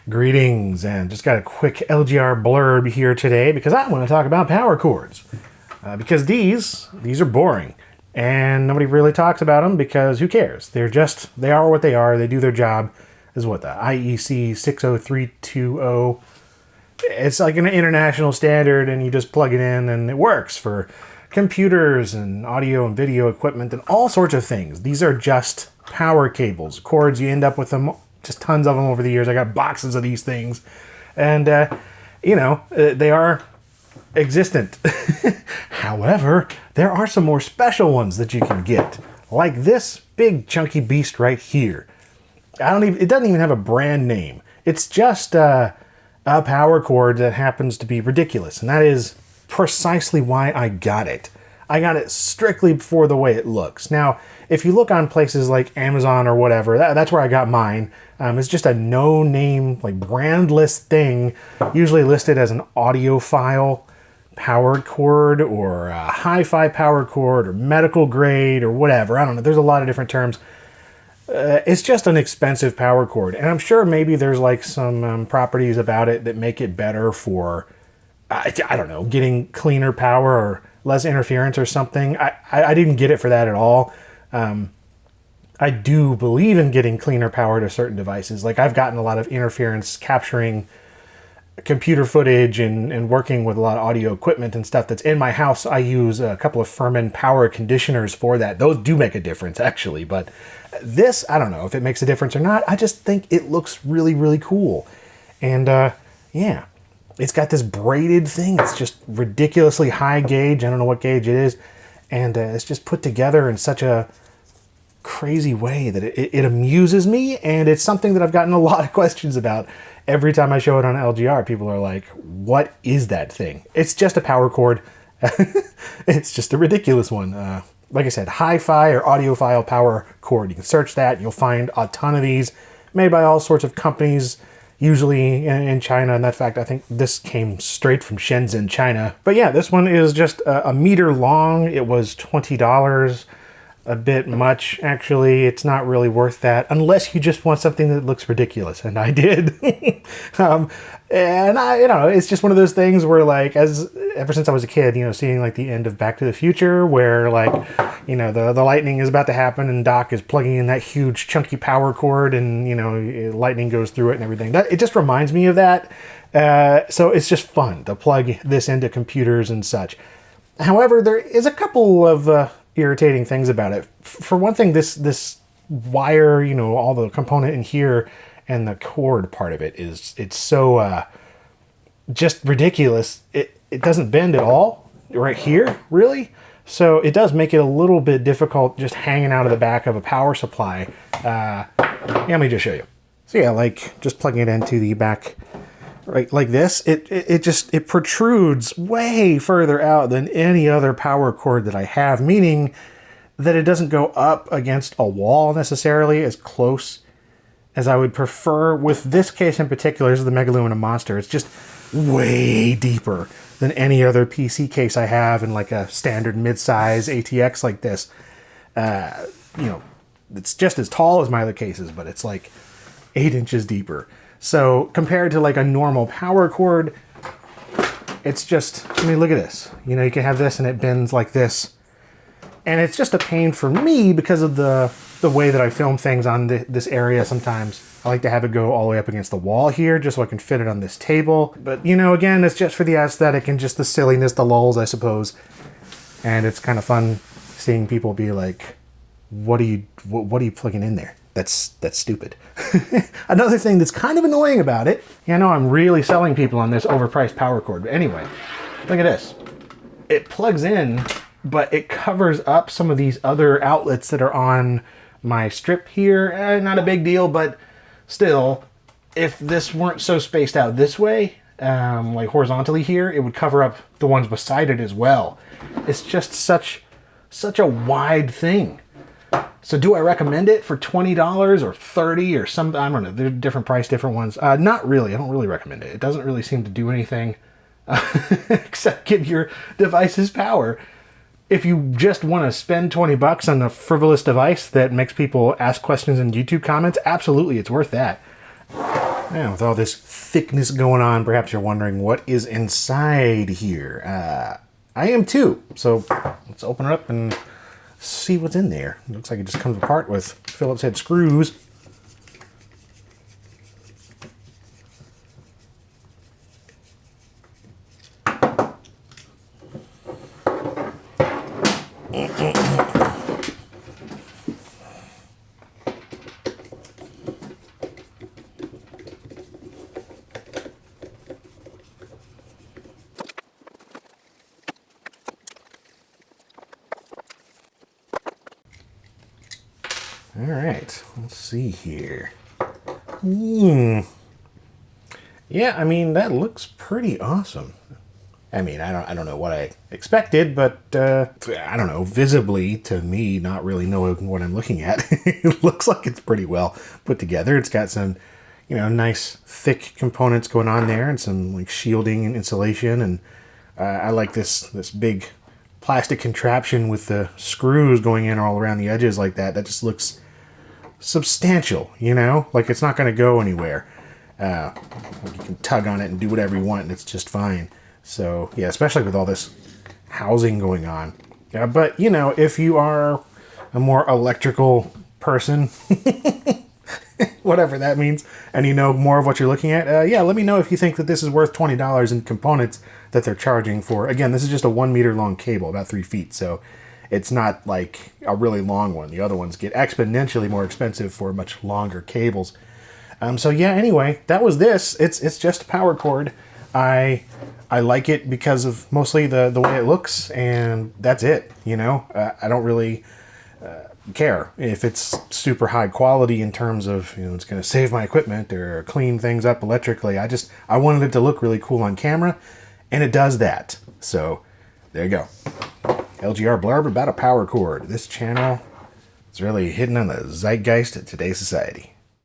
Greetings, and just got a quick LGR blurb here today because I want to talk about power cords. Because these are boring, and nobody really talks about them because who cares? They are what they are. They do their job. This is what the IEC 60320. It's like an international standard, and you just plug it in, and it works for computers and audio and video equipment and all sorts of things. These are just power cables, cords. You end up with them. Just tons of them over the years. I got boxes of these things. And, they are existent. However, there are some more special ones that you can get. Like this big chunky beast right here. It doesn't even have a brand name. It's just a power cord that happens to be ridiculous. And that is precisely why I got it. I got it strictly for the way it looks. Now, if you look on places like Amazon or whatever, that's where I got mine. It's just a no-name, like brandless thing, usually listed as an audiophile power cord or a hi-fi power cord or medical grade or whatever. I don't know. There's a lot of different terms. It's just an expensive power cord. And I'm sure maybe there's like some properties about it that make it better for, I don't know, getting cleaner power or less interference or something. I didn't get it for that at all. I do believe in getting cleaner power to certain devices. Like I've gotten a lot of interference capturing computer footage and working with a lot of audio equipment and stuff that's in my house. I use a couple of Furman power conditioners for that. Those do make a difference actually, but this, I don't know if it makes a difference or not. I just think it looks really, really cool. And yeah, it's got this braided thing. It's just ridiculously high gauge. I don't know what gauge it is. And it's just put together in such a crazy way that it amuses me, and it's something that I've gotten a lot of questions about. Every time I show it on LGR, people are like, what is that thing? It's just a power cord. It's just a ridiculous one. Like I said, hi-fi or audiophile power cord. You can search that, and you'll find a ton of these made by all sorts of companies, usually in China. And in fact, I think this came straight from Shenzhen, China. But yeah, this one is just a meter long. It was $20. A bit much, actually. It's not really worth that unless you just want something that looks ridiculous, and I did. And it's just one of those things where, like, ever since I was a kid, seeing like the end of Back to the Future, where like, the lightning is about to happen, and Doc is plugging in that huge chunky power cord, and lightning goes through it and everything. It just reminds me of that. So it's just fun to plug this into computers and such. However, there is a couple of irritating things about it. For one thing, this wire, all the component in here and the cord part of it's so just ridiculous. It doesn't bend at all right here, really. So it does make it a little bit difficult just hanging out of the back of a power supply. Let me just show you. So yeah, like just plugging it into the back right like this, it protrudes way further out than any other power cord that I have, meaning that it doesn't go up against a wall necessarily as close as I would prefer. With this case in particular, this is the Megalumina Monster. It's just way deeper than any other PC case I have in like a standard mid-size ATX like this. It's just as tall as my other cases, but it's like 8 inches deeper. So compared to like a normal power cord, it's just, look at this. You can have this and it bends like this. And it's just a pain for me because of the way that I film things on this area sometimes. I like to have it go all the way up against the wall here just so I can fit it on this table. But, again, it's just for the aesthetic and just the silliness, the lulz, I suppose. And it's kind of fun seeing people be like, what are you plugging in there? That's stupid. Another thing that's kind of annoying about it, I'm really selling people on this overpriced power cord. But anyway, look at this. It plugs in, but it covers up some of these other outlets that are on my strip here. Not a big deal, but still, if this weren't so spaced out this way, like horizontally here, it would cover up the ones beside it as well. It's just such a wide thing. So do I recommend it for $20 or $30 or some, I don't know, they're different price, different ones. Not really. I don't really recommend it. It doesn't really seem to do anything except give your devices power. If you just want to spend $20 on a frivolous device that makes people ask questions in YouTube comments, absolutely, it's worth that. Now, with all this thickness going on, perhaps you're wondering what is inside here. I am too. So let's open it up and see what's in there. It looks like it just comes apart with Phillips head screws. All right, let's see here. Yeah, I mean, that looks pretty awesome. I mean, I don't know what I expected, but I don't know, visibly to me, not really knowing what I'm looking at, it looks like it's pretty well put together. It's got some, nice thick components going on there and some like shielding and insulation. And I like this big plastic contraption with the screws going in all around the edges like that. That just looks substantial, like it's not going to go anywhere. You can tug on it and do whatever you want and it's just fine. So yeah, especially with all this housing going on. But if you are a more electrical person, whatever that means, and you know more of what you're looking at, yeah, let me know if you think that this is worth $20 in components that they're charging for. Again, this is just a 1 meter long cable, about 3 feet, so it's not like a really long one. The other ones get exponentially more expensive for much longer cables. So yeah, anyway, that was this. It's just a power cord. I like it because of mostly the way it looks, and that's it. I don't really care if it's super high quality in terms of it's going to save my equipment or clean things up electrically. I wanted it to look really cool on camera, and it does that. So there you go. LGR blurb about a power cord. This channel is really hidden on the zeitgeist of today's society.